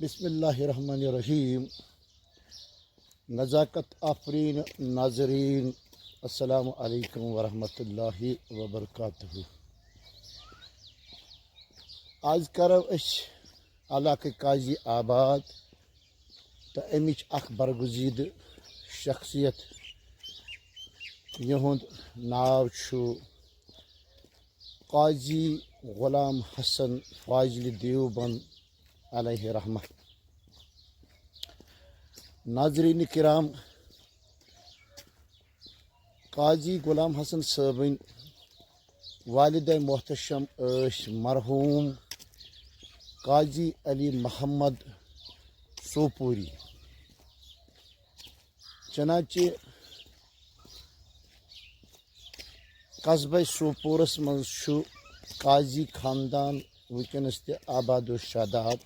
بسم اللہ الرحمن الرحیم۔ نزاکت آفرین ناظرین، السلام علیکم ورحمۃ اللہ وبرکاتہ۔ آج کرو علاقہ قاضی آباد تو امچ اخ برگزید شخصیت یہند ناو چھو قاضی غلام حسن فاضل دیوبند علیہ رحمہ۔ ناظرین کرام، قاضی غلام حسن صٲبن والد محتشم مرحوم قاضی علی محمد سوپوری۔ چنانچہ قصبہ سوپورس مز قاضی خاندان ونکس تہ آباد و شاداب،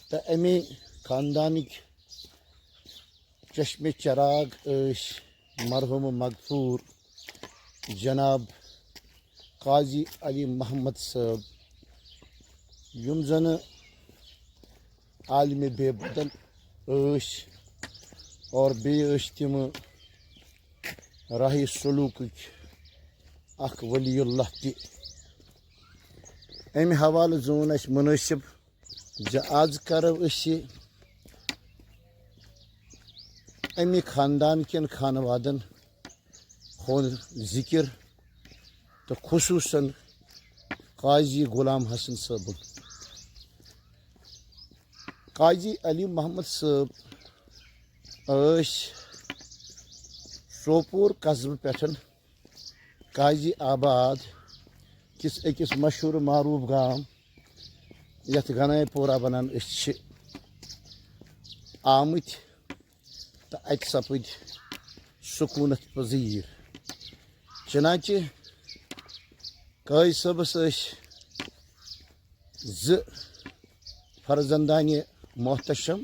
تو امی خاندانک چشم چراغ مرحوم مغفور جناب قاضی علی محمد صاحب، یم زن عالم بے بدل اور تم راہ سلوک اخ ولی اللہ تہ۔ امہ حوالہ زون اس مناسب آج کرو امی خاندان کن خانوادن ہند ذکر، تو خصوصاً قاضی غلام حسن صٲبن۔ قاضی علی محمد صٲب سوپور قصبہ پہ قاضی آباد کس اکس مشہور معروف گام یت گنائی پورہ ونان آمت، تو ات سپد سکونت پذیر۔ چنانچہ قاضی صٲبس فرزندان محتشم،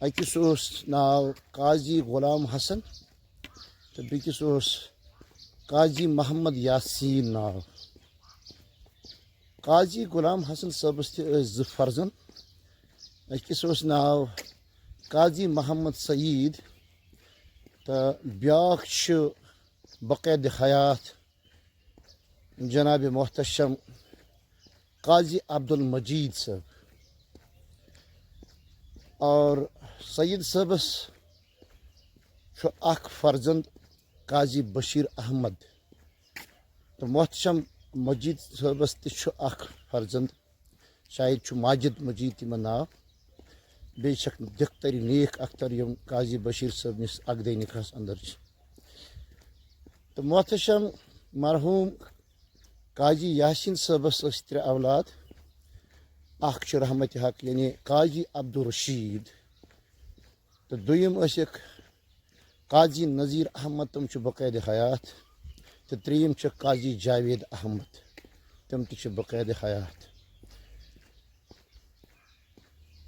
اکس ناو قاضی غلام حسن تو بیکس قاضی محمد یاسین ناو۔ قاضی غلام حسن صٲبس تہ فرزند، اکس ناو قاضی محمد سعید، تو بیاکھ بقید حیات جناب محتشم قاضی عبدالمجید صاحب، اور سعید صاحبس اخ فرزند قاضی بشیر احمد، تو محتشم مجید صاحبس تہ اخ فرزند، شاید ماجد مجید تمن ناو، بیچ دختری نیک اختر یم قاضی بشیر صاحبنس عقدِ نکاحس اندر۔ تو محتشم مرحوم قاضی یاسین صاحبس ترے اولاد، اخ رحمت حق یعنی قاضی عبدالرشید، تو دویم قاضی نذیر احمد، تم بقید حیات، تو تریم قاضی جاوید احمد، تم تہ بقید حیات۔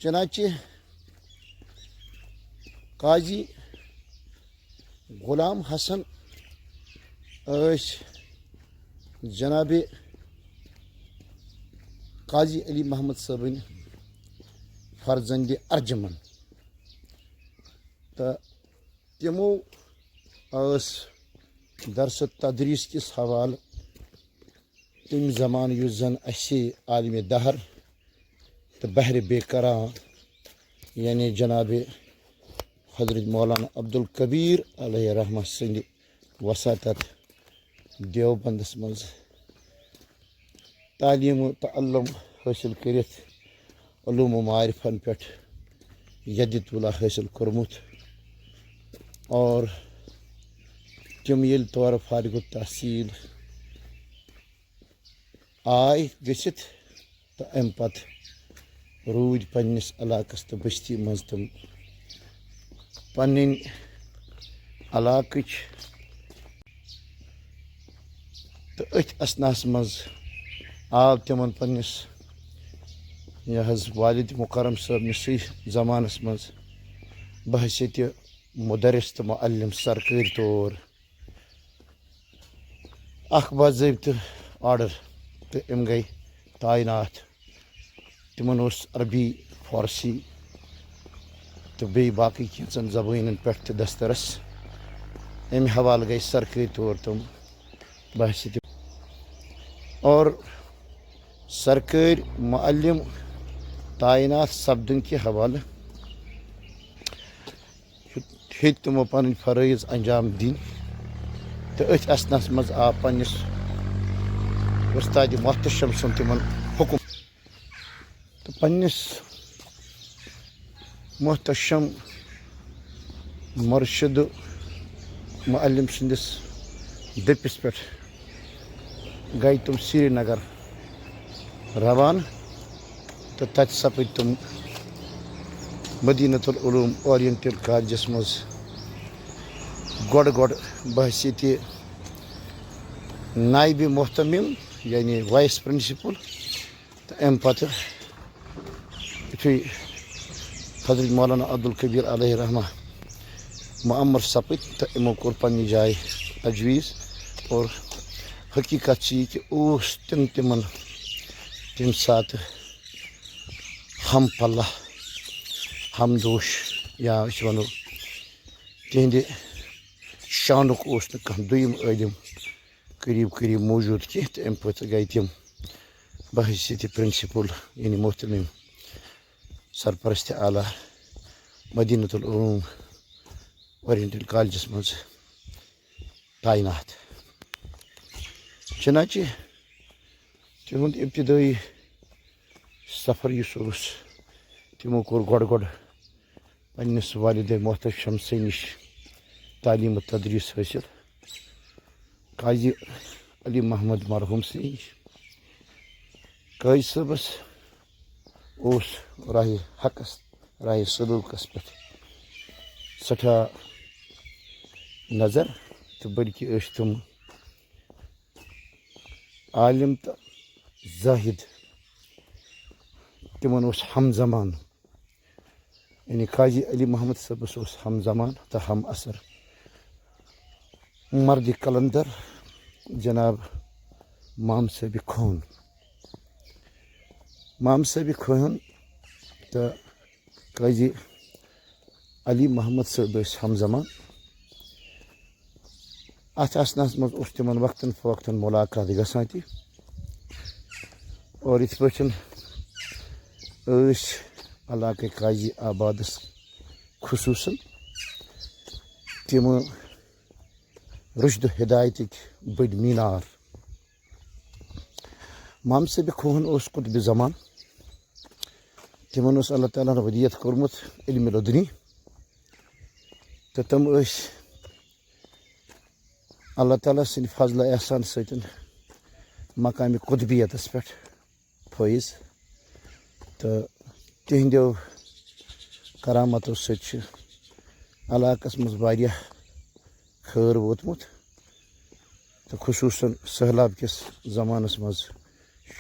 چنانچہ قاضی غلام حسن جناب قاضی علی محمد صٲبن فرزند ارجمن، تو تمو درس تدریس کس حوالہ تم زمان یس زن عالم دہر تو بحر بے کران یعنی جناب حضرت مولانا عبدالکبیر علیہ رحمہ سند وساطت دیوبندس مز تعلیم و تعلم حاصل کرت، علوم و معارفن پہ ید طلع حاصل کورمت، اور تم یل طور فارغ التحصیل آئی گژھتھ، تو ام پتہ روٗدۍ پننس علاقس تو بستی مز تم پنن علاقٕچ، تو اتھ اسناس مز آو تمن پننس والد مکرم صٲب نسٕے زمانس مز بحثیت مدرس تو معلم سرکاری طور اخ باضابطہ آرڈر، تو ام گئی تعینات تمن عربی فارسی تو بیٚیہِ باقٕے کینٛژن زبٲنٮ۪ن پٮ۪ٹھ تہِ دسترس امہِ حوالہٕ گٔے سرکٲرۍ طور تم بحث تہِ اور سرکٲرۍ معلم تعینات سپدن کہِ حوالہٕ ہیٚتۍ تِمو پنٕنۍ فرٲیض انجام دِنۍ تہٕ أتھۍ اسنس منٛز آو پننِس اُستادِ محتشم سُنٛد تِمن حُکم تہٕ پننِس محتشم مرشد معلم سٕنٛدِس دٔپِس پٮ۪ٹھ گٔے تِم سرینگر روانہٕ تہٕ تتہِ سپٕدۍ تِم مدیٖنۃ العلوم اورینٹل کالجس منٛز گۄڈٕ بحثیتہِ نائبِ محتمم یعنی وائس پرنسپل تہٕ امہِ پتہٕ یُتھُے حضرت مولانا عبدالکبیر علیہ رحمہ معمر سپٕدۍ تہٕ یِمو کوٚر پننہِ جایہِ تجویٖز اور حقیٖقت چھِ یہِ کہِ اوس تِمن تمہِ ساتہٕ ہم پلہ ہمدوش یا أسۍ وَنو تِہنٛدِ شانُک اوس نہٕ کانٛہہ دوٚیِم عٲلِم قریٖب موٗجوٗد کینٛہہ تہٕ امہِ پتہٕ گٔے تِم بحثیتہِ پرنسپل یعنی محتمم سرپرست اعلیٰ مدیٖنۃ العلوم اورینٹل کالجس منٛز تعینات چنانچہ تِہُنٛد ابتدٲیی سفر یُس اوس تِمو کوٚر گۄڈٕ پننِس والدِ محتشم سے نِش تعلیٖم و تدریٖس حٲصِل قاضی علی محمد مرحوٗم سے نِش قٲضی صٲبس اوس راہِ حقس راہِ سلوٗکس پٮ۪ٹھ سٮ۪ٹھاہ نظر تہٕ بٔلکہِ ٲسۍ تِم عالم تہٕ زٲہد تِمن اوس ہم زمان یعنی قاضی علی محمد صٲبس اوس ہم زمان تہٕ ہم اثر مرد کلندر جناب مام صٲبِ خون تہٕ قاضی علی محمد صٲب ٲسۍ ہم زمان اتھ آسنس منٛز اوس تِمن وقتاً فوقتاً مُلاقات گژھان تہِ اور یِتھ پٲٹھۍ ٲسۍ علاقہٕ قاضی آبادس خصوٗصن تِمہٕ رُشدٕ ہدایتٕکۍ بٔڑۍ میٖنار مام صٲبِ خوہن اوس قطبِ زمان تِمن اوس اللہ تعالیٰ ہن ودیت کوٚرمُت علمِ لدُنی تہٕ تِم ٲسۍ اللہ تعالیٰ سٕنٛدِ فضلہٕ احسان سۭتۍ مقامِ قطبیتس پٮ۪ٹھ فٲیض تہٕ تِہنٛدیو کرامتو سۭتۍ چھِ علاقس منٛز واریاہ خٲر ووتمُت تہٕ خصوٗصن سہلاب کِس زمانس منٛز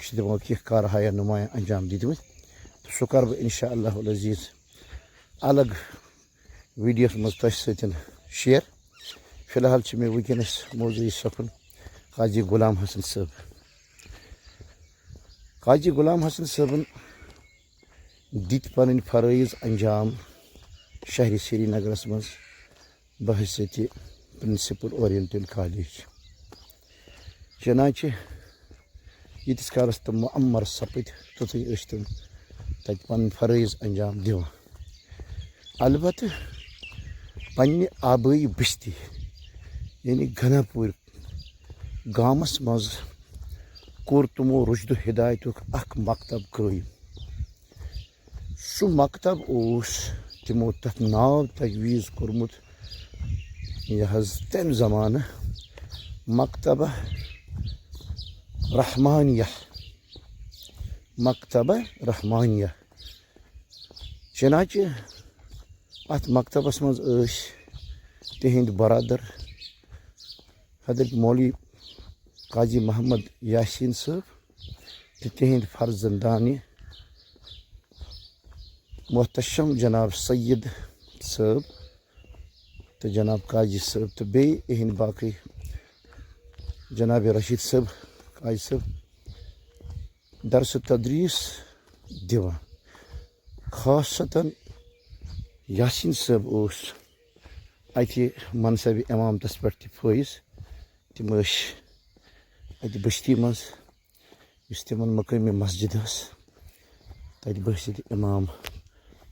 چھِ تِمو کینٛہہ کارہایا نُمایاں انجام دِتمٕتۍ تہٕ سُہ کرٕ بہٕ انشاء اللہ العزیٖز الگ ویٖڈیوس منٛز تۄہہِ سۭتۍ شیر فی الحال چھِ مےٚ وٕنکیٚنس موضوٗعی سپُن قاضی غلام حسن صٲب قاضی غلام حسن صٲبن دِتۍ پنٕنۍ فرٲیض انجام شہرِ سرینگرس منٛز بحثیتہِ پرنسپل اورینٹل کالیج چنانچہ ییٖتِس کالس تِم معمر سپٕدۍ توٚتُے ٲسۍ تِم تتہِ پنٕنۍ فرٲیض انجام دِوان البتہ پننہِ آبٲیی بستی یعنی گناپوٗر گامس منٛز کوٚر تِمو رُشدٕ ہدایتُک اکھ مکتب قٲیِم سُہ مکتب اوس تِمو تتھ ناو تجویٖز کوٚرمُت یہِ حظ تمہِ زمانہٕ مکتبہ رحمانیہ چنانچہ اتھ مکتبس منٛز ٲسۍ تِہنٛدۍ برادر حضرت مولوی قاضی محمد یاسیٖن صٲب تہٕ تِہنٛدۍ فرزندانہِ محتشم جناب سید صٲب تہٕ جناب قاضی صٲب تہٕ بیٚیہِ یِہنٛدۍ باقٕے جناب رشیٖد صٲب قاضی صٲب درسہٕ تدریٖس دِوان خاصتاً یاسیٖن صٲب اوس اَتہِ منصبِ اِمامتَس پٮ۪ٹھ تہِ فٲیِض تِم ٲسۍ اَتہِ بٔستی منٛز یُس تِمن مقٲمی مسجد ٲس تَتہِ بٲسِتھ اِمام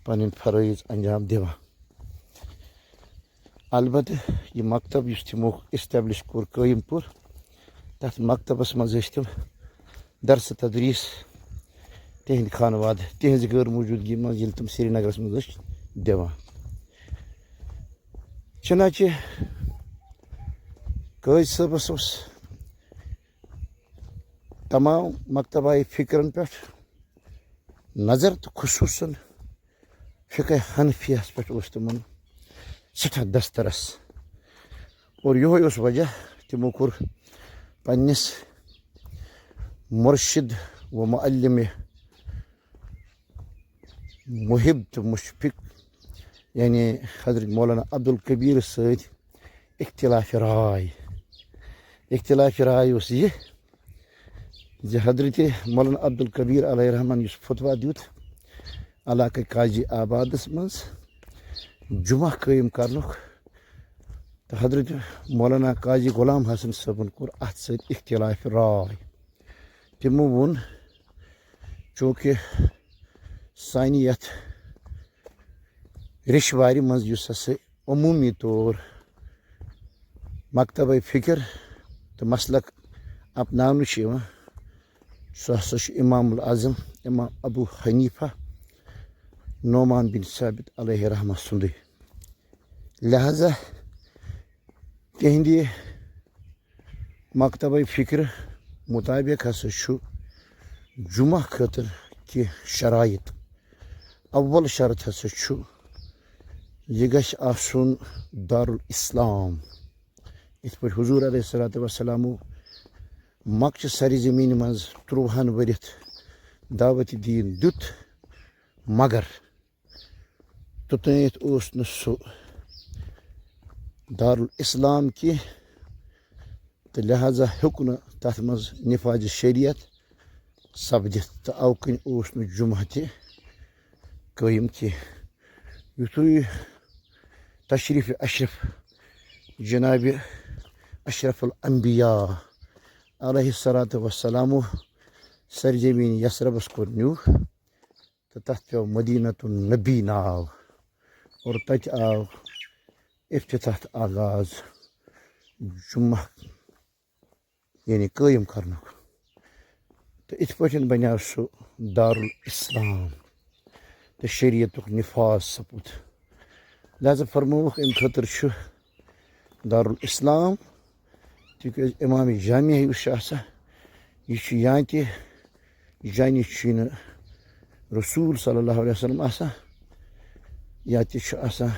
پنٕنۍ فرٲیض انجام دِوان البتہ یہِ مکتب یُس تِمو اِسٹیبلِش کوٚر قٲیِم کوٚر تَتھ مکتبس منٛز ٲسۍ تِم درسہٕ تدریٖس تِہنٛدِ خانواد تِہنٛزِ غٲر موجوٗدگی منٛز ییٚلہِ تِم سرینگرس منٛز ٲسۍ دِوان چنانچہ قٲضۍ صٲبس اوس تمام مکتبایہِ فِکرن پٮ۪ٹھ نظر تہٕ خصوٗصن فِقہ حنفیہس پٮ۪ٹھ اوس تِمن سٮ۪ٹھاہ دسترس اور یِہوے اوس وجہ تِمو کوٚر پننِس مُرشِد و معلِمِ محب تہٕ مُشفِق یعنی حضرت مولانا عبدالکبیٖر سۭتۍ اختِلافِ راے اوس یہِ زِ حضرت مولانا عبدالکبیٖر علیہ رحمان یُس فتوا دیُت علاقہٕ قاضی آبادس منٛز جمعہ قٲیِم کرنُک تہٕ حضرت مولانا قاضی غلام حسن صٲبن کوٚر اتھ سۭتۍ اختِلافِ راے تِمو ووٚن چوٗنکہِ سانہِ یتھ ریٚشوارِ منٛز یُس ہسا عموٗمی طور مکتبے فِکر تہٕ مسلک اپناونہٕ چھُ یِوان سُہ ہسا چھُ امام العظم امام ابوٗ حنیٖفہ نعمان بن ثابت علیہ رحمہ سُنٛدُے لہذا تِہنٛدِ مکتبے فِکرِ مُطابق ہسا چھُ جمعہ خٲطرٕ کینٛہہ شرایط اول شرط ہسا چھُ یہِ گژھِ آسُن دارالاسلام یِتھ پٲٹھۍ حضوٗر علیہ الصلوٰتُ وسلامو مکچہِ سرزمیٖنہِ منٛز 13 ؤرِتھ دعوتِ دیٖن دیُت مگر توٚتانٮ۪تھ اوس نہٕ سُہ دارالاسلام کینٛہہ تہٕ لہذا ہیوٚک نہٕ تتھ منٛز نِفاظِ شریعت سپدِتھ تہٕ اَوٕ کِنۍ اوس نہٕ جمعہ تہِ قٲیِم کینٛہہ یُتھُے تشریٖفِ اشرف جنابِ اشرف الانبیا علیہ الصلوٰتُ وسلامو سرزمیٖن یثربس کوٚر نیوٗ تہٕ تتھ پیوٚو مدیٖنۃ النبی ناو اور تتہِ آو افتتاح آغاز جمعہ یعنی قٲیِم کرنُک تہٕ یِتھ پٲٹھۍ بنیٛو سُہ دارالاسلام تہٕ شریعتُک نِفاظ سپُد لہذا فرمووُکھ امہِ خٲطرٕ چھُ دارالاسلام تِکیٛازِ امامِ جامعہ یُس چھُ آسان یہِ چھُ یا تہِ یا نِش چھُے نہٕ رسوٗل صلی اللہ علیہ وسلم آسان یا تہِ چھُ آسان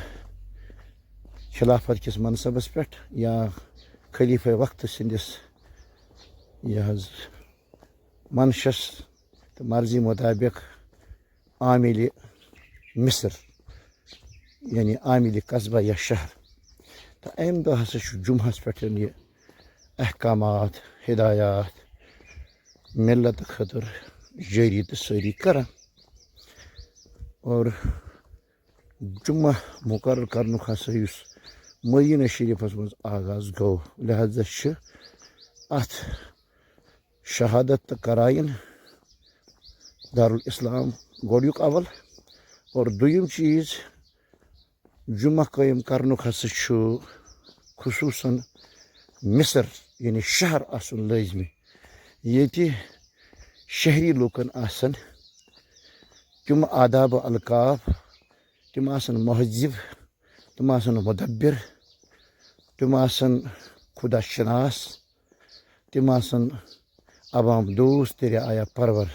خلافت کِس منصبس پٮ۪ٹھ یا خلیفہ وقتہٕ سٕنٛدِس یہِ حظ منشس تہٕ مرضی مُطابق عاملِ مصر یعنی عاملِ قصبہ یا شہر تہٕ امہِ دۄہ ہسا چھُ جمعہس پٮ۪ٹھ یہِ احکامات ہدایات مِلت خٲطرٕ جٲری تہٕ سٲری کران اور جمعہ مقرر کرنُک ہسا یُس مدیٖنہ شریٖفس منٛز آغاز گوٚو لہذا چھِ اتھ شہادت تہٕ کرایِن دارالاسلام گۄڈٕنیُک اول اور دوٚیِم چیٖز جمعہ قٲیِم کرنُک ہسا چھُ خصوٗصن مصر یعنی شہر آسُن لٲزمی ییٚتہِ شہری لُکن آسن تِم آداب و القاب تِم آسن مہذب تِم آسن مُدبِر تِم آسن خدا شناس تِم آسن عوام دوست تہٕ رعایا پرور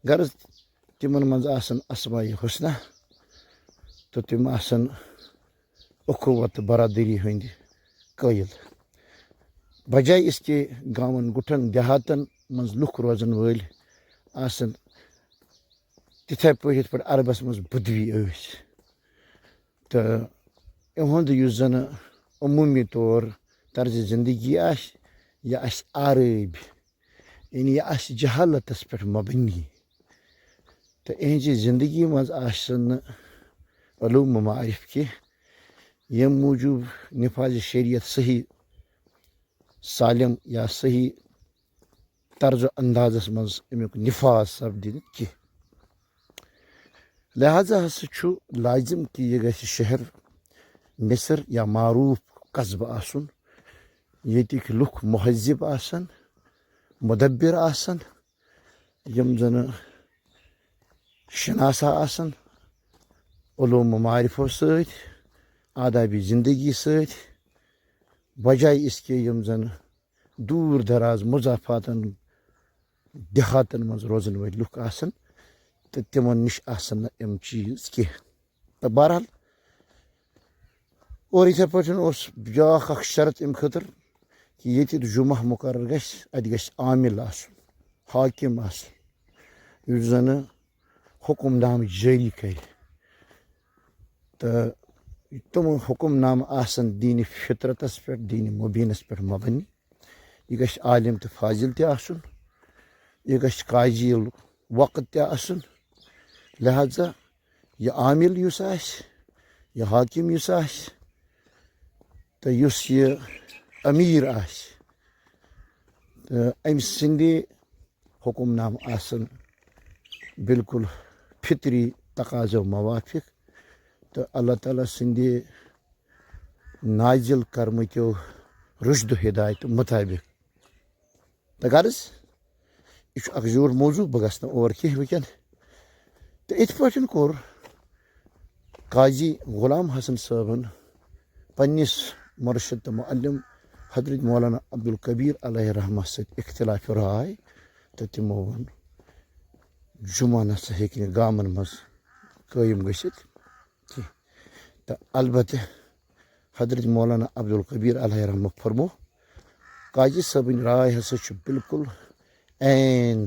غرض تِمن منٛز آسن اسماءِ حسنہ تہٕ تِم آسن اخوت تہٕ برادری ہٕنٛدۍ قٲیِل بجاے أسۍ کہِ گامن گُٹھن دیہاتن منٛز لُکھ روزن وٲلۍ آسن تِتھے پٲٹھۍ یِتھ پٲٹھۍ عربس منٛز بدوی ٲسۍ تہٕ یِہُنٛد یُس زنہٕ عموٗمی طور طرزِ زندگی آسہِ یہِ آسہِ آرٲبۍ یعنی یہِ آسہِ جہالتس پٮ۪ٹھ مبنی تو اہنچ زندگی مز آسن علوم و معارف کی یم موجوب نفاذ شریعت صحیح سالم یا صحیح طرز و اندازس مز امیک نفاذ سپد کی لہذا ہسا چھُ لازم کہ یہ گژھِ شہر مصر یا معروف قصبہ آسن ییٚتِکۍ لُکھ مہذب آسن مدبر آسن یم زن شناسا آسن علوم و معارفو سۭتۍ آدابی زندگی سۭتۍ بجائے اس کے یم زن دور دراز مضافاتن دیہاتن مز روزن ول لُکھ آسن تو تمن نش آسن نہٕ یم چیز کینٛہہ تو بہرحال اور یتھے پٲٹھۍ اوس بیاکھ اکھ شرط امہِ خٲطرٕ کہ ییٚتہِ جمعہ مقرر گژھِ اتہِ گژھِ عامل آسُن حاکم آسُن یُس زنہٕ حکم نامہٕ جٲری کرِ تہٕ تم حکم نامہٕ آسن دینِ فطرتس پٮ۪ٹھ دینِ مبیٖنس پٮ۪ٹھ مبنی یہ گژھِ عالم تہٕ فاضل تہِ آسُن یہ گژھِ قاضیل وقت تہِ آسُن لہذا یہ عامل یُس آسہِ یہ حاکم یُس آسہِ تہٕ یُس یہ امیر آسہِ تہٕ أمۍ سٕنٛدِ حکم نامہٕ آسن بالکل فطری تقاضو موافق تو اللہ تعالیٰ سٕنٛدِ نازل کرمٕتیو رشد و ہدایت مطابق تو غرض یہ اکھ زیوٗٹھ موضوع بہٕ گژھٕ نہٕ اور کینٛہہ وٕنکٮ۪ن تو یِتھ پٲٹھۍ کوٚر قاضی غلام حسن صٲبن پننس مرشد تہٕ معلم حضرت مولانا عبدالکبیر علیہ رحمہ سۭتۍ اختلاف رائے تو تمو ووٚن جمعہ نسا ہیٚکہِ نہٕ گامن منٛز قٲیِم گٔژھِتھ کینٛہہ تو البتہ حضرت مولانا عبدالکبیر علیہ رحمہ فرمو قاضی صٲبٕنۍ راے ہسا چھُ بالکل عین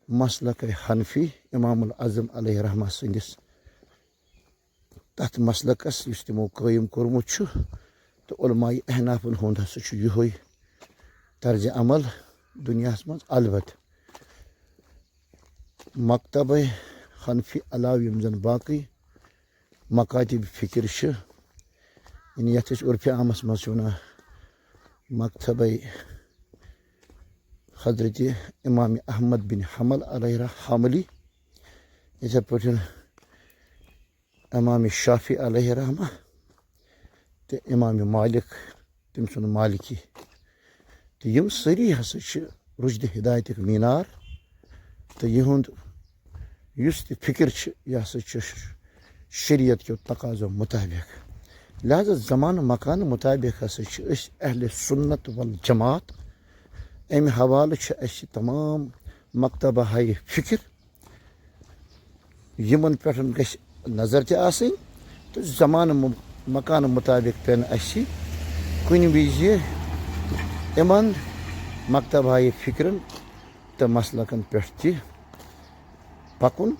مسلک حنفی امام العظم علیہ رحمہ سٕنٛدِس تتھ مسلکس یُس تمو قٲیِم کوٚرمُت چھُ تو علماء احنافن ہُنٛد ہسا چھُ یِہوے طرزِ عمل دُنیاہس منٛز البتہ مکتبہ حنفی علاوٕ یِم زن باقٕے مکاتب فکر چھِ یعنی یتھ أسۍ عرفِ عامس منٛز چھِ ونان مکتبہ حضرت امام احمد بن حنبل علیہ حاملی یِتھے پٲٹھۍ امام شافی علیہ رحمہ تہٕ امام مالک تٔمۍ سُنٛد مالکی تہٕ یِم سٲری ہسا چھِ رشد ہدایتٕکۍ میٖنار تہٕ یِہُنٛد یُس تہِ فکر چھِ یہِ ہسا چھُ شریعت کیو تقاضو مطابق لہذا زمانہٕ مکانہٕ مطابق ہسا چھِ أسۍ اہلِ سنت والجماعت امہِ حوالہٕ چھِ اَسہِ تمام مکتبہ ہاے فکر یِمن پٮ۪ٹھ گژھِ نظر تہِ آسٕنۍ تہٕ زمانہٕ مکانہٕ مطابق پٮ۪ن اَسہِ کُنہِ وِزِ یِمن مکتبہ ہاے فکرن تہٕ مسلکن پٮ۪ٹھ تہِ پکُن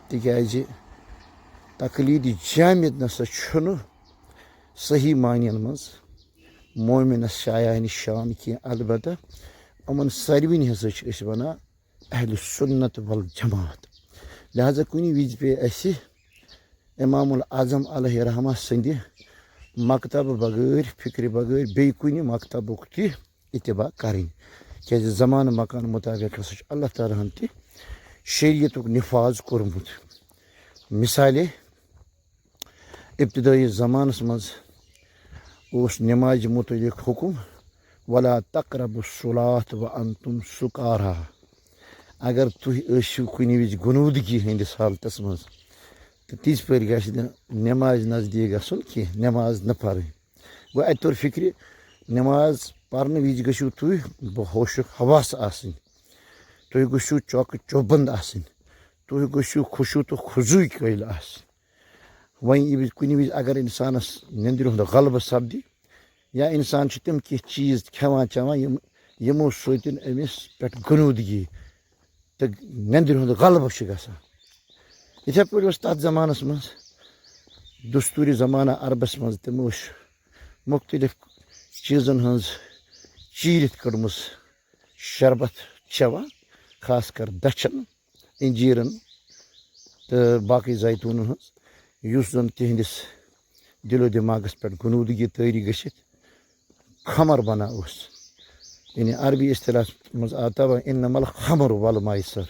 تِکیازِ تقلیٖدی جامد نسا چھُنہٕ صحیح معنین منٛز مومِنس شایانہِ شان کینٛہہ البتہ یِمن ساروٕنی ہسا چھِ أسۍ ونان اہلِ سنت والجماعت لہذا کُنہِ وِزِ پیٚیہِ اَسہِ امام العظم علیہ رحمہ سٕنٛدِ مکتبہٕ بغٲر فکرِ بغٲر بیٚیہِ کُنہِ مکتبُک تہِ اتباع کرٕنۍ کیازِ زمانہٕ مکان مطابق ہسا چھُ اللہ تعالیٰ ہن تہِ شریعتُک نفاذ کوٚرمُت مثالے ابتدٲیی زمانس منٛز اوس نمازِ متعلق حکم ولا تقربوا الصلاۃ وانتم سکارا اگر تُہۍ ٲسِو کُنہِ وِزِ گنوٗدگی ہٕنٛدِس حالتس منٛز تہٕ تِژ پھِرِ گژھِ نہٕ نٮ۪مازِ نزدیٖک گژھُن کینٛہہ نٮ۪ماز نہٕ پرٕنۍ گوٚو اتہِ توٚر فکرِ نٮ۪ماز پرنہٕ وِزِ گٔژھِو تُہۍ ہوشُک حواس آسٕنۍ تُہۍ گٔژھِو چوکہٕ چوبنٛد آسٕنۍ تُہۍ گٔژھِو خُشوٗع تہٕ خضوٗع قٲیِل آسٕنۍ وۄنۍ کُنہِ وِزِ اگر انسانس نیٚنٛدرِ ہُنٛد غلبہٕ سپدِ یا انسان چھُ تِم کینٛہہ چیٖز کھٮ۪وان چٮ۪وان یِمو سۭتۍ أمِس پٮ۪ٹھ گنوٗدگی تہٕ نیٚنٛدرِ ہُنٛد غلبہٕ چھُ گژھان یِتھے پٲٹھۍ اوس تتھ زمانس منٛز دستوٗرِ زمانہ عربس منٛز تِمو ٲسۍ مختلف چیٖزن ہٕنٛز چیٖرِتھ کٔڑمٕژ شربت چٮ۪وان خاص کر دچھن انجیٖرن تو باقی زیتونن ہز یس زن تہندس دل و دماغس پہ گنودگی تاری گھت خمر بنا اس یعنی عربی اصطلاح مز آو انما الخمر والمیسر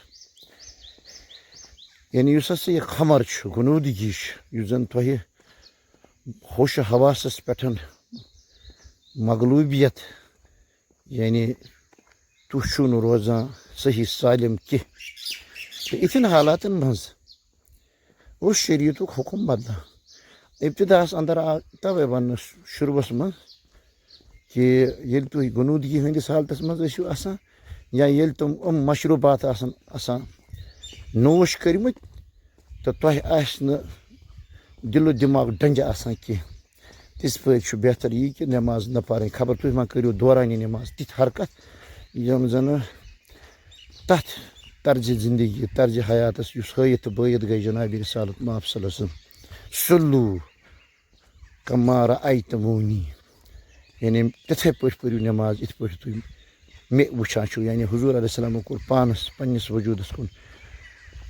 یعنی اس ہسا یہ خمر گنودگی اس زن تہ ہوش حواسس پہ مغلوبیت یعنی تُہۍ چھُو نہٕ روزان صحیح سالم کینٛہہ تہٕ یِتھٮ۪ن حالاتن منٛز اوس شریعتُک حُکم بدلان ابتداہس اندر آو توے وننہٕ شروعس منٛز کہ ییٚلہِ تُہۍ گنوٗدگی ہٕنٛدِس حالتس منٛز ٲسِو آسان یا ییٚلہِ تِم مشروبات آسان نوش کٔرمٕتۍ تہٕ تۄہہِ آسہِ نہٕ دِل و دٮ۪ماغ ڈنجہِ آسان کینٛہہ تِژھ پٲٹھۍ چھُ بہتر یی کہ نٮ۪ماز نہ پرٕنۍ خبر تُہۍ ما کٔرِو دورانہِ نٮ۪ماز تِتھۍ حرکت یِم زن تتھ طرزِ زندگی طرزِ حیاتس یُس ہٲیِتھ تہٕ بٲیِتھ گٔے جنابِ رسالت مآب صلی اللہ علیہ وسلم صلوٗ کما رأیتمونی یعنی تِتھے پٲٹھۍ پٔرِو نٮ۪ماز یِتھ پٲٹھۍ تُہۍ مےٚ وٕچھان چھُو یعنی حضوٗر علیہ السلامو کوٚر پانس پننِس وجوٗدس کُن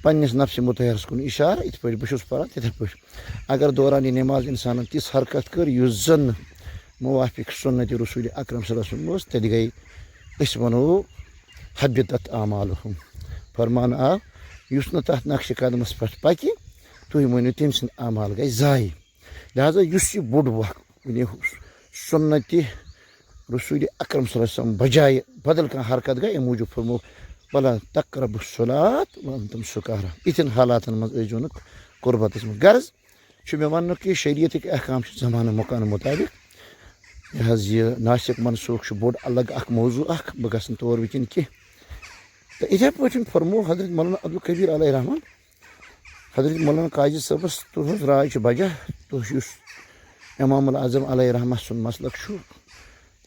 پننِس نفسِ مُطہرس کُن اِشارٕ یِتھ پٲٹھۍ بہٕ چھُس پران تِتھے پٲٹھۍ اگر دورانِ نٮ۪ماز انسانن تِژھ حرکت کٔر یُس زن نہٕ موافق سُنتِ رسوٗلِ اکرم صلی اللہ علیہ وسلم اوس تیٚلہِ گٔے أسۍ ونو حبِطت اعمالہم فرمانہٕ آو یُس نہٕ تتھ نقشہِ قدمس پٮ۪ٹھ پکہِ تُہۍ ؤنِو تٔمۍ سٕنٛدۍ اعمال گٔے ضایہِ لہذا یُس یہِ بوٚڑ وق یعنی سُنتِ رسوٗلِ اکرم صلی اللہ علیہ وسلم بجایہِ بدل کانٛہہ حرکت گٔے امہِ موٗجوٗب فرمو ولا تقربوا الصلاۃ وانتم سُکارا یِتھٮ۪ن حالاتن منٛز ٲسۍزیو نہٕ قربتس منٛز غرض چھُ مےٚ وننُک کہِ شریعتٕکۍ احکام چھِ زمانہٕ مکانہٕ مُطابق یہِ حظ یہِ ناسِک منسوخ چھُ بوٚڑ الگ اکھ موضوٗع اکھ بہٕ گژھٕ نہٕ تور وٕنکٮ۪ن کینٛہہ تہٕ یِتھے پٲٹھۍ فرمو حضرت مولانا عبدالکبیٖر علیہ رحمان حضرت مولانا قاضی صٲبس تُہنٛز راے چھِ بجا تُہۍ یُس امام العظم علیہ رحمہ سُنٛد مسلک چھُ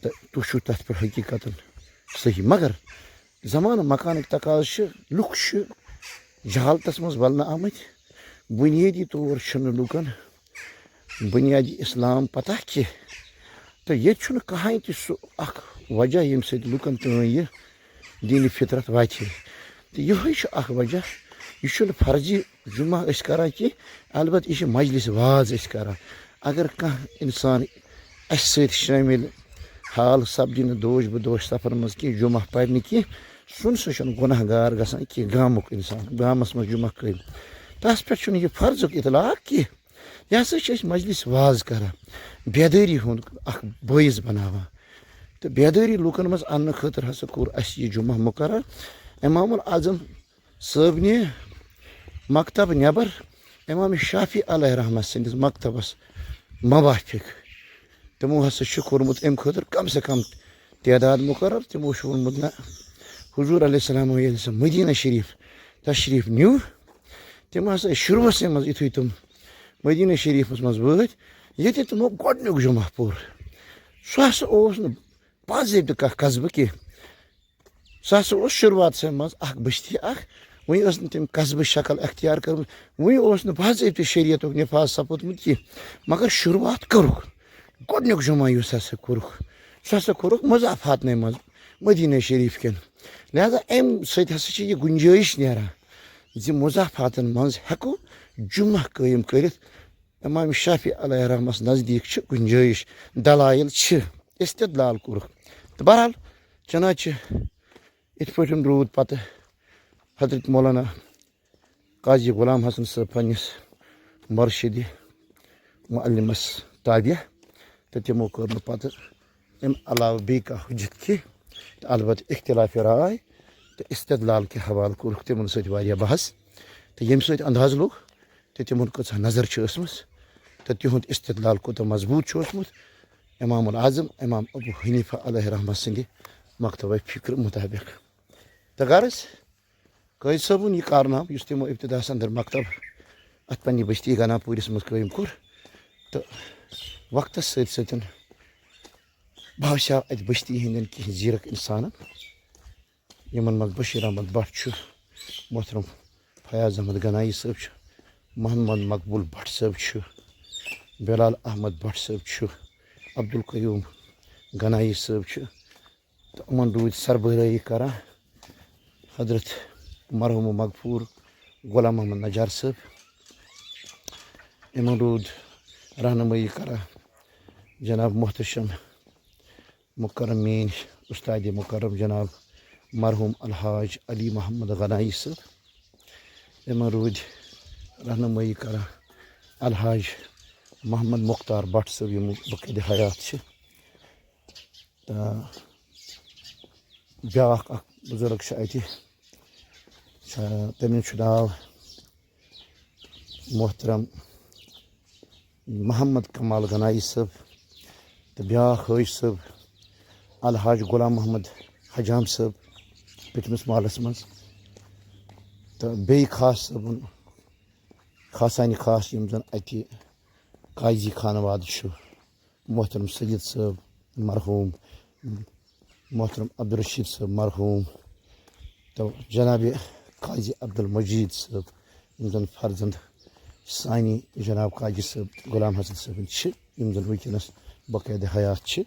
تہٕ تُہۍ چھُو تتھ پٮ۪ٹھ حقیٖقتن صحیح مگر زمانہٕ مکانٕکۍ تقاضہٕ چھِ لُکھ چھِ جہالتس منٛز ولنہٕ آمٕتۍ بُنیٲدی طور چھُنہٕ لُکن بُنیادی اسلام پتہ کینٛہہ تہٕ ییٚتہِ چھُنہٕ کٕہٲنۍ تہِ سُہ اکھ وجہ ییٚمہِ سۭتۍ لُکن تام یہِ دیٖنِ فطرت واتہِ ہے تہٕ یِہوے چھُ اکھ وجہ یہِ چھُنہٕ فرضی جُمعہ أسۍ کران کینٛہہ البتہ یہِ چھِ مجلس واز أسۍ کران اگر کانٛہہ انسان اسہِ سۭتۍ شٲمِل حال سپدِ نہٕ دوش بدوش سفرن منٛز کینٛہہ جُمعہ پرِ نہٕ کینٛہہ سُہ چھُنہٕ گۄناہ گار گژھان کینٛہہ گامُک انسان گامس منٛز جُمعہ کٔرۍ تس پٮ۪ٹھ چھُنہٕ یہِ فرضُک اطلاق کینٛہہ یہِ ہسا چھِ أسۍ مجلس واز کران بیدٲری ہُنٛد اکھ بٲعث بناوان تہٕ بیدٲری لُکن منٛز اننہٕ خٲطرٕ ہسا کوٚر اسہِ یہِ جُمعہ مُقرر امام العظم صٲبنہِ مکتب نٮ۪بر امام شافی علیہ رحمہ سٕنٛدِس مکتبس موافق تِمو ہسا چھُ کوٚرمُت امہِ خٲطرٕ کم سے کم تعداد مُقرر تِمو چھُ ووٚنمُت نہ حضوٗر علیہ السلامو ییٚلہِ سُہ مدیٖنہ شریٖف تشریٖف نیوٗ تِم ہسا شروٗعسٕے منٛز یِتھُے تِم مدیٖنہ شریٖفس منٛز وٲتۍ ییٚتہِ تِمو گۄڈنیُک جُمعہ پوٚر سُہ ہسا اوس نہٕ باضٲبطہٕ کانٛہہ قصبہٕ کینٛہہ سُہ ہسا اوس شروعاتسٕے منٛز اکھ بٔستی اکھ وۄنۍ ٲس نہٕ تٔمۍ قصبٕچ شکل اختیار کٔرمٕژ وۄنۍ اوس نہٕ باضٲبطہٕ شریعتُک نِفاظ سپُدمُت کینٛہہ مگر شروعات کٔرٕکھ گۄڈنیُک جُمعہ یُس ہسا کوٚرُکھ سُہ ہسا کوٚرُکھ مضافاتنٕے منٛز مدیٖنہ شریٖف کٮ۪ن لہذا امہِ سۭتۍ ہسا چھِ یہِ گُنجٲیِش نیران زِ مضافاتن منٛز ہٮ۪کو جُمعہ قٲیِم کٔرِتھ امام شافی علیہ رحمس نزدیٖک چھِ گُنجٲیِش دلایل چھِ استدلال کوٚرُکھ تہٕ بہرحال چنانچہ یِتھ پٲٹھۍ روٗد پتہٕ حضرت مولانا قاضی غلام حسن صٲب پننِس مرشدِ معلِمس تابع تہٕ تِمو کٔر نہٕ پتہٕ امہِ علاوٕ بیٚیہِ کانٛہہ حُجت کینٛہہ تہٕ البتہ اختلافِ راے تہٕ استدلال کہِ حوالہٕ کوٚرُکھ تِمن سۭتۍ واریاہ بحث تہٕ ییٚمہِ سۭتۍ انداز لوٚگ تہٕ تِمن کۭژاہ نظر چھِ ٲسمٕژ تہٕ تِہُنٛد استدلال کوٗتاہ مضبوٗط چھُ اوسمُت امام العظم امام ابو حنیفہ علیہ رحمہ سٕنٛدِ مکتبہ فکرِ مُطابق تہٕ غرض قٲضۍ صٲبُن یہِ کارنامہٕ یُس تِمو ابتداہس انٛدر مکتب اتھ پننہِ بستی گنا پوٗرِس منٛز قٲیِم کوٚر تہٕ وقتس سۭتۍ سۭتۍ باسیٛو اتہِ بستی ہٕنٛدٮ۪ن کینٛہہ زیٖرک اِنسانن یِمن منٛز بشیٖر احمد بٹ چھُ محترم فیاض احمد گنایی صٲب چھُ محمد مقبوٗل بٹ صٲب چھُ بلال احمد بٹ صٲب چھُ عبدالقیوٗم گنایی صٲب چھُ تہٕ یِمن روٗدۍ سربرٲہی کران حضرت مرحوٗم مغفوٗر غلام محمد نجار صٲب یِمن روٗد رہنمٲیی کران جناب محتشم مکرم میٖن اُستادِ مکرم جناب مرحوٗم الحاج علی محمد غنایی صٲب. یِمن روٗدۍ رہنمٲیی کران الحاج محمد مختار بٹ صٲب یِم بقید حیات چھِ. تہٕ بیٛاکھ اکھ بُزرگ چھُ اَتہِ تٔمِس چھُ ناو محترم محمد کمال غنایی صٲب. تہٕ بیٛاکھ حٲج صٲب الحاج غلام محمد حجام صٲب پٔتمِس محلس منٛز. تہٕ بیٚیہِ خاص صٲبُن خاصانہِ خاص یِم زن اَتہِ قاضی خانواد چھُ محترم سید صٲب مرحوٗم محترم عبدالرشیٖد صٲب مرحوٗم. تہٕ جنابِ قاضی عبدالمجیٖد صٲب یِم زن فرزند سانہِ جناب قاضی صٲب غلام حسن صٲبٕنۍ چھِ یِم زن وٕنکیٚنس بقید حیات چھِ.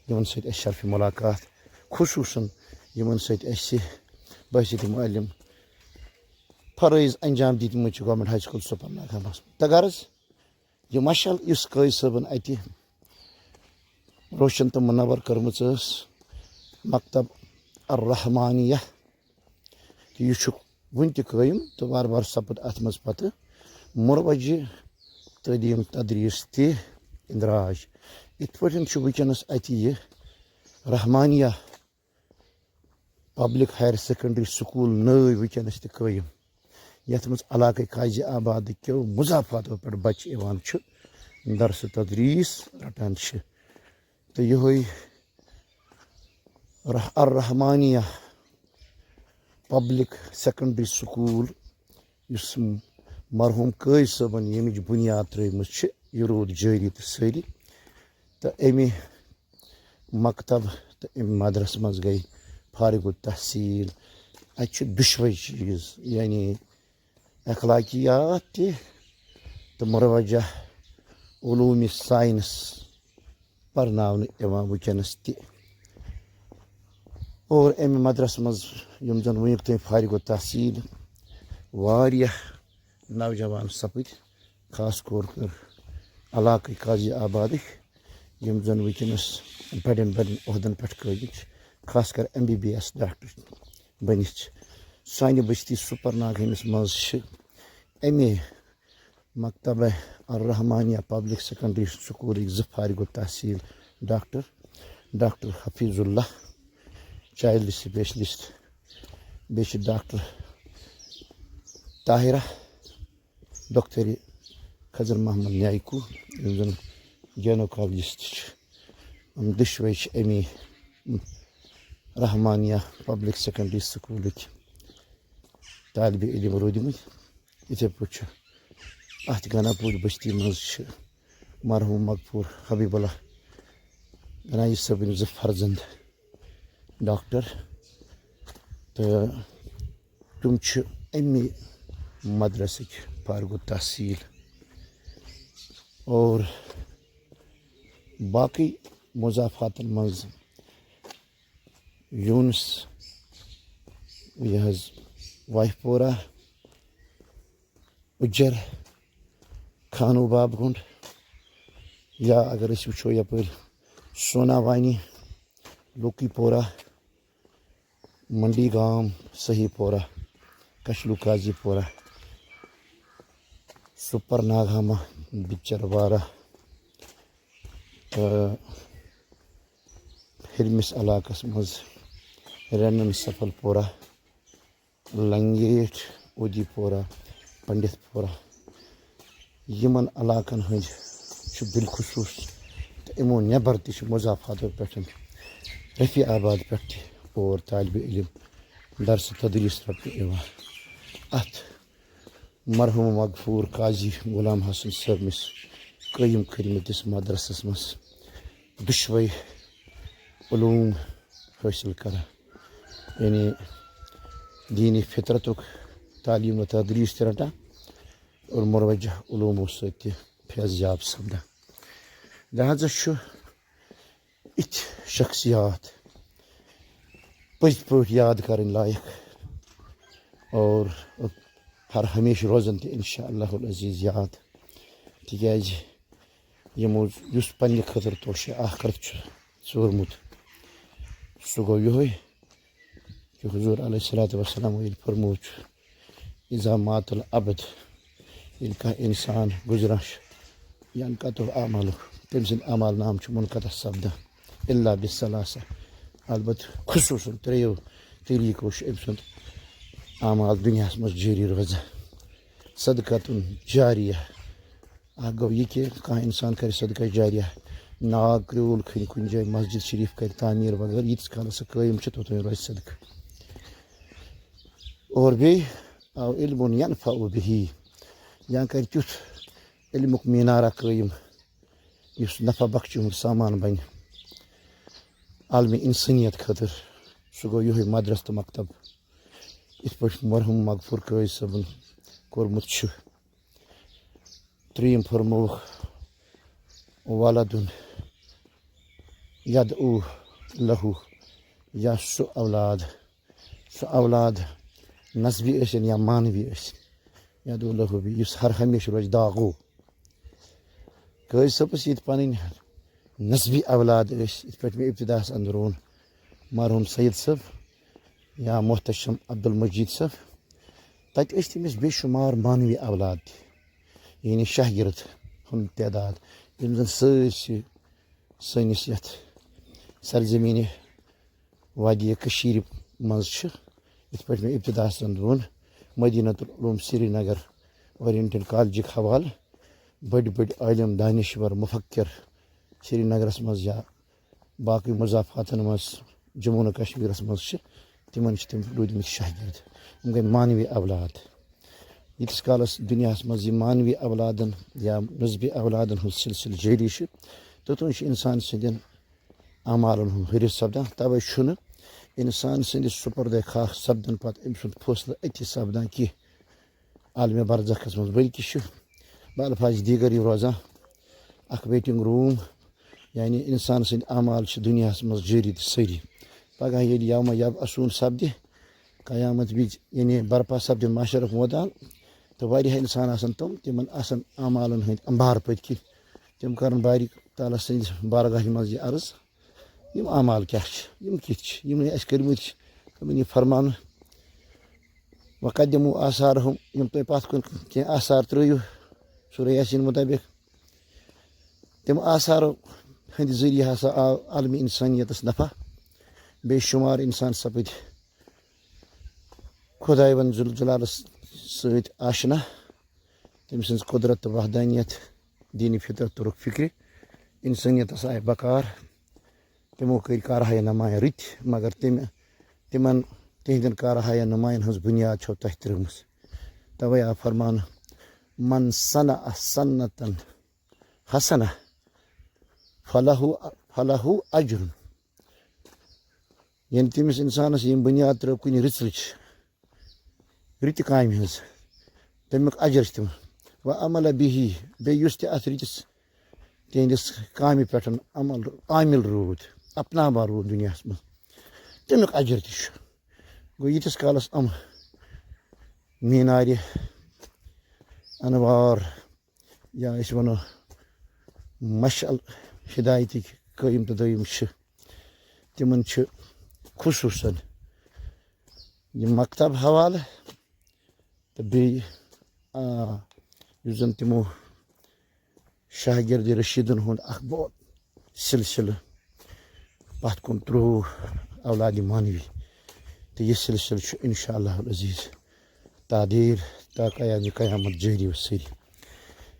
یِمن سۭتۍ اَسہِ شرفِ مُلاقات خصوٗصن یِمن سۭتۍ اَسہِ بحثیتِ معلم فرٲیض انجام دِتمٕتۍ چھِ گورمنٹ ہاے سکوٗل سُپر ناگامس. تہٕ غرض یہِ مشعل یُس قٲضۍ صٲبن اَتہِ روشن تہٕ مُنور کٔرمٕژ ٲس مکتب الرحمانیہ تہٕ یہِ چھُ وُنہِ تہِ قٲیِم تہٕ وارٕ وارٕ سپُد اتھ منٛز پتہٕ مُروَجہِ تعلیٖم تدریٖس تہِ اندراج. یِتھ پٲٹھۍ چھُ وٕنکیٚنس اَتہِ یہِ رحمانیہ پبلک ہایر سیکنڈری سکوٗل نٲوۍ وٕنکیٚنس تہِ قٲیِم یتھ منٛز علاقے قاضی آبادٕکیو مضافاتو پٮ۪ٹھ بچہِ یِوان چھُ درسہٕ تدریٖس رٹان چھِ. تہٕ یِہوے الرحمانیہ پبلک سیکنڈری سکوٗل یُس مرحوٗم قٲضۍ صٲبن ییٚمِچ بُنیاد ترٲومٕژ چھِ یہِ روٗد جٲری تہٕ سٲری. تہٕ اَمہِ مکتب تہٕ اَمہِ مدرسہٕ منٛز گٔے فارغ التحصیٖل. اَتہِ چھُ دُشوَے چیٖز یعنی اخلاقیات تہِ تہٕ مُروجہ علوٗمِ ساینس پرناونہٕ یِوان وٕنکیٚنس تہِ. اور اَمہِ مدرسہٕ منٛز یِم زن وُنیُک تام فارغ التحصیٖل واریاہ نوجوان سپٕدۍ خاص طور پر علاقٕکۍ قاضی آبادٕکۍ یِم زن وٕنکیٚنس بڑٮ۪ن بڑٮ۪ن عہدن پٮ۪ٹھ قٲبِض چھِ خاص کر MBBS ڈاکٹر بٔنِتھ چھِ. سانہِ بستی سُپر ناگامس منٛز چھِ اَمے مکتبہ الرحمانیہ پبلک سیکنڈری سکوٗلٕکۍ 2 فارغ التحصیٖل ڈاکٹر حفیظ اللہ چایلڈ سپیشلسٹ بیٚیہِ چھِ ڈاکٹر طاہرہ ڈاکٹر خضر محمد نیکوٗ یِم زن گینوکالجسٹ چھِ. یِم دۄشوے چھِ اَمے رحمانیہ پبلک سیکنڈری سکوٗلٕکۍ طالبہِ علم روٗدمٕتۍ. یِتھے پٲٹھۍ چھُ اتھ گناپوٗر بستی منٛز چھِ مرحوٗم مقبوٗر حبیٖب اللہ غنایی صٲبٕنۍ 2 فرزند ڈاکٹر تہٕ تِم چھِ اَمے مدرسٕکۍ فارغ التحصیٖل. اور باقٕے مضافاتن منٛز یوٗنس یہِ حظ وایہِ پورہ اُجر خانو باب گُنٛڈ یا اگر أسۍ وٕچھو یپٲرۍ سونا وانی لوکی پورہ منڈی گام صحیح پورہ کشلو قاضی پورہ سُپر ناگامہ بِچروارہ تہٕ ہِرمِس علاقس منٛز رینن سفل پورہ لنگیٹ اودی پورہ پنڈت پورہ. یِمن علاقن ہٕنٛدۍ چھُ بالخصوٗص تہٕ یِمو نٮ۪بر تہِ چھِ مضافاتو پٮ۪ٹھ رفیع آباد پٮ۪ٹھ تہِ اور طالبہِ علم درسہٕ تدریٖس رٹنہٕ یِوان. اتھ مرحوٗم مغفوٗر قاضی غلام حسن صٲبنِس قٲیِم کٔرمٕتِس مدرسس منٛز دۄشوے علوٗم حٲصِل کران یعنی دیٖنی فطرتُک تعلیٖم و تدریٖس تہِ رٹان اور مُروجہ علوٗمو سۭتۍ تہِ فیض یاب سپدان. لہذا چھُ یِتھۍ شخصیات پٔزۍ پٲٹھۍ یاد کرٕنۍ لایق اور ہر ہمیشہٕ روزن تہِ انشاء اللہ العزیٖز یاد. تِکیٛازِ یِمو یُس پنٛنہِ خٲطرٕ توشہِ آخرت چھُ ژوٗرمُت سُہ گوٚو یِہوے کہ حضوٗر علیہ الصلوٰتُ وَسلام ییٚلہِ فرموٗد چھُ اِذا مات العبد ییٚلہِ کانٛہہ اِنسان گُزران چھُ ینقطع عملُہ تٔمۍ سٕنٛدۍ عمل نام چھُ منقطع سپدان الا بِثلاثہ البتہ خصوٗصن ترٛیٚیو طریٖقو چھُ أمۍ سُنٛد اعمال دُنیاہس منٛز جٲری روزان صدقتُن جاریہ اکھ گوٚو یہِ کہِ کانٛہہ اِنسان کرِ صدقہ جاریہ ناگ کرٛیوٗل کھنہِ کُنہِ جایہِ مسجد شریٖف کرِ تعمیٖر وغٲرٕ ییٖتِس کالس سُہ قٲیِم چھُ توٚتام روزِ صدقہٕ اور بیٚیہِ آو علمُن ینفع بِہی یا کرِ تیُتھ علمُک مینارا قٲیِم یُس نفع بخشہِ ہُنٛد سامان بنہِ عالمہِ اِنسٲنیت خٲطرٕ سُہ گوٚو یِہوے مدرس تہٕ مکتب یِتھ پٲٹھۍ مرحوٗم مغفوٗر قٲضۍ صٲبن کوٚرمُت چھُ ترٛیٚیِم فرمووُکھ ولدُن یدعوٗ لہوٗ یا سُہ اولاد نسبی ٲسِن یا مانوی ٲسِن یدعوٗ لہوٗ یُس ہر ہمیشہِ روزِ داغو قٲضۍ صٲبس ییٚتہِ پنٕنۍ نسبی اولاد ٲسۍ یِتھ پٲٹھۍ مےٚ ابتداہس انٛدر ووٚن مرحوٗم سید صٲب یا محتشم عبدالمجیٖد صٲب تتہِ ٲسۍ تٔمِس بے شُمار مانوی اولاد تہِ یعنی شاہگرد ہُنٛد تعداد یِم زن سٲرسٕے سٲنِس یتھ سرزمیٖنہِ وادیہِ کٔشیٖرِ منٛز چھِ یِتھ پٲٹھۍ مےٚ ابتداہس انٛدر ووٚن مدیٖنۃ العلوٗم سرینگر اورینٹل کالجِک حوالہٕ بٔڑۍ بٔڑۍ عٲلِم دانِشور مُفکر سرینگرس منٛز یا باقٕے مضافاتن منٛز جموں و کشمیٖرس منٛز چھِ تِمن چھِ تِم روٗدمٕتۍ شاہگرد یِم گٔے مانوی اولاد ییٖتِس کالس دُنیاہس منٛز یہِ مانوی اولادن یا نسبی اولادن ہُنٛد سلسلہٕ جٲری چھُ توٚتام چھُ اِنسان سٕنٛدٮ۪ن اعمالن ہُنٛد حرص سپدان توے چھُنہٕ اِنسان سٕنٛدِس سُپردے خاک سپدن پتہٕ أمۍ سُنٛد فٲصلہٕ أتی سپدان کینٛہہ عالمہِ برزخس منٛز بٔلکہِ چھُ بالفاظ دیٖگر یہِ روزان اکھ ویٹنگ روٗم یعنی اِنسان سٕنٛدۍ اعمال چھِ دُنیاہس منٛز جٲری تہٕ سٲری پگاہ ییٚلہِ یومہ یب اصوٗن سپدِ قیامت وِزِ یعنی برپا سپدِ معاشرُک مٲدان تہٕ واریاہ اِنسان آسن تِمن آسن اعمالن ہٕنٛدۍ انبار پٔتۍ کِنۍ تِم کرن باری تعالیٰ سٕنٛدِس بارگاہہِ منٛز یہِ عرض یِم اعمال کیاہ چھِ یِم کِتھ چھِ یِم نہٕ اَسہِ کٔرمٕتۍ چھِ تِمن یہِ فرماونہٕ وقدموٗ آثارہُم یِم تُہۍ پتھ کُن کینٛہہ آثار ترٲیِو سورہ یاسیٖن مُطٲبق تِم آثارو ہٕنٛدِ ذٔریعہٕ ہسا آو عالمہِ اِنسٲنیتس نفع بے شُمار اِنسان سپٕدۍ خۄداے وند ذوالجلالس سۭتۍ آشنا تٔمۍ سٕنٛز قۄدرت تہٕ وحدانیت دیٖنہِ فطرت توٚرُکھ فِکرِ اِنسٲنیتس آیہِ بکار تِمو کٔرۍ کارہایہ نمایاں رٕتۍ مگر تِمن تِہنٛدٮ۪ن کارہایہ نمایاں ہٕنٛز بُنیاد چھو تۄہہِ ترٲومٕژ توے آو فرماونہٕ من صنع سنتن حسنہ فلہو اجرُن یعنی تٔمِس اِنسانس یِم بُنیاد ترٲو کُنہِ رٕژٕچ رٕتہِ کامہِ ہٕنٛز تمیُک اجر چھِ تِمن وۄنۍ عملہ بِہی بیٚیہِ یُس تہِ اتھ رٕتِس تِہنٛدِس کامہِ پٮ۪ٹھ عامِل روٗد اپناوان روٗد دُنیاہس منٛز تمیُک اجر تہِ چھُ گوٚو ییٖتِس کالس یِم مینارِ انوار یا أسۍ ونو مشعل ہدایتٕکۍ قٲیِم تہٕ دٲیِم چھِ تِمن چھِ خصوٗصن یہِ مکتب حوالہٕ تہٕ بیٚیہِ یُس زن تِمو شاہگردِ رشیٖدن ہُنٛد اکھ بوٚڑ سلسلہٕ پتھ کُن ترٛوو اولادِ مانوی تہٕ یہِ سلسلہٕ چھُ انشاء اللہ العزیٖز تادیٖر تا قیامِ قیامت جٲری و سٲری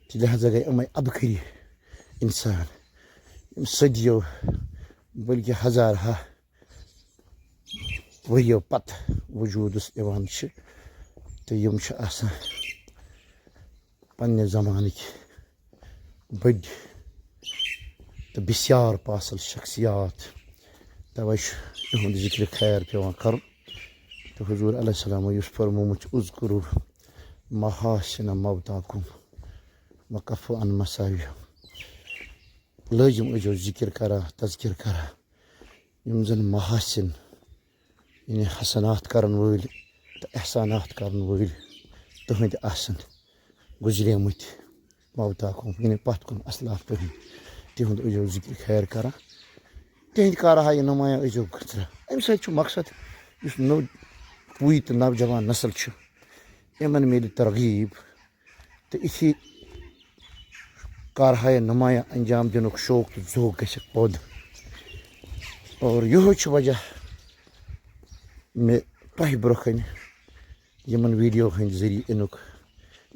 تہٕ لہٰذا گٔے یِمے ابخٔری اِنسان یِم صدیو بٔلکہِ ہزارہا ؤرِیو پتہٕ وجوٗدس یِوان چھِ تہٕ یِم چھِ آسان پننہِ زمانٕکۍ بٔڑۍ تہٕ بسیار پاسل شخصیات توے چھُ یِہُنٛد ذِکرِ خیر پیٚوان کرُن تہٕ حضوٗر علیہ السلامو یُس فرمومُت چھُ اُذکُروٗ محاسِنَ موتاکُم وکفوٗ عن مساوِیہُم لٲزِم ٲسۍزیو ذِکر کران تذکِر کران یِم زن محاسِن یعنی حسنات کرن وٲلۍ تہٕ احسانات کرن وٲلۍ تٕہنٛدۍ آسن گُزریمٕتۍ موتاکم یعنی پتھ کُن اسلاف تہنٛد تِہُنٛد ٲسۍزیو ذِکر خیر کران تِہنٛدۍ کارہایہِ نمایاں ٲسۍزیو گژھان اَمہِ سۭتۍ چھُ مقصد یُس نوٚو پُے تہٕ نوجوان نسل چھُ یِمن میلہِ ترغیٖب تہٕ یِتھی کارہایہِ نمایاں انجام دِنُک شوق تہٕ ذوق گژھٮ۪کھ پٲدٕ اور یِہوے چھُ وجہ مےٚ تۄہہِ برونٛہہ کنہِ یِمن ویٖڈیو ہٕنٛدۍ ذٔریعہٕ اِنُک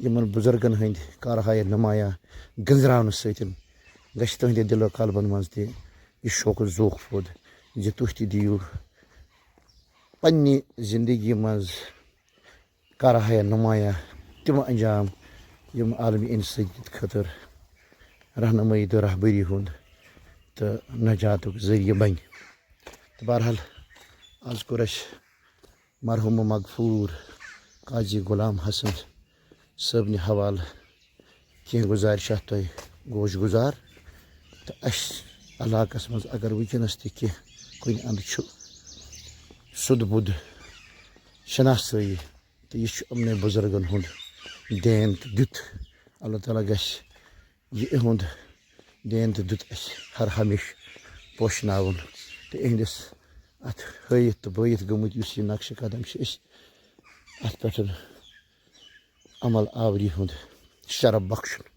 یِمن بُزرگن ہٕنٛدۍ کارہایہِ نمایاں گٔنٛزراونہٕ سۭتۍ گژھِ تُہنٛدِ دِلو قلبن منٛز تہِ یہِ شوقہٕ ذوق پٲدٕ زِ تُہۍ تہِ دِیِو پننہِ زندگی منٛز کارہایہِ نمایاں تِم انجام یِم عالمی اِنسٲنیت خٲطرٕ رہنمٲیی تہٕ رہبٔری ہُنٛد تہٕ نجاتُک ذٔریعہٕ بنہِ تہٕ بہرحال آز کوٚر اَسہِ مرحوٗم مغفوٗر قاضی غلام حسن صٲبنہِ حوالہٕ کینٛہہ گُزارِشات تۄہہِ گوش گُزار تہٕ اَسہِ علاقس منٛز اگر وٕنکٮ۪نس تہِ کینٛہہ کُنہِ انٛدٕ چھُ سُد بُد شناسٲیی تہٕ یہِ چھُ یِمنٕے بُزرگن ہُنٛد دین تہٕ دیُت اللہ تعالیٰ گژھِ یہِ یِہُنٛد دین تہٕ دیُت اَسہِ ہر ہمیشہٕ پوشناوُن تہٕ یِہنٛدِس اَتھ ہٲیِتھ تہٕ بٲیِتھ گٔمٕتۍ یُس یہِ نقشہٕ قدم چھِ أسۍ اَتھ پٮ۪ٹھ عمل آوری ہُنٛد شرف بخشُن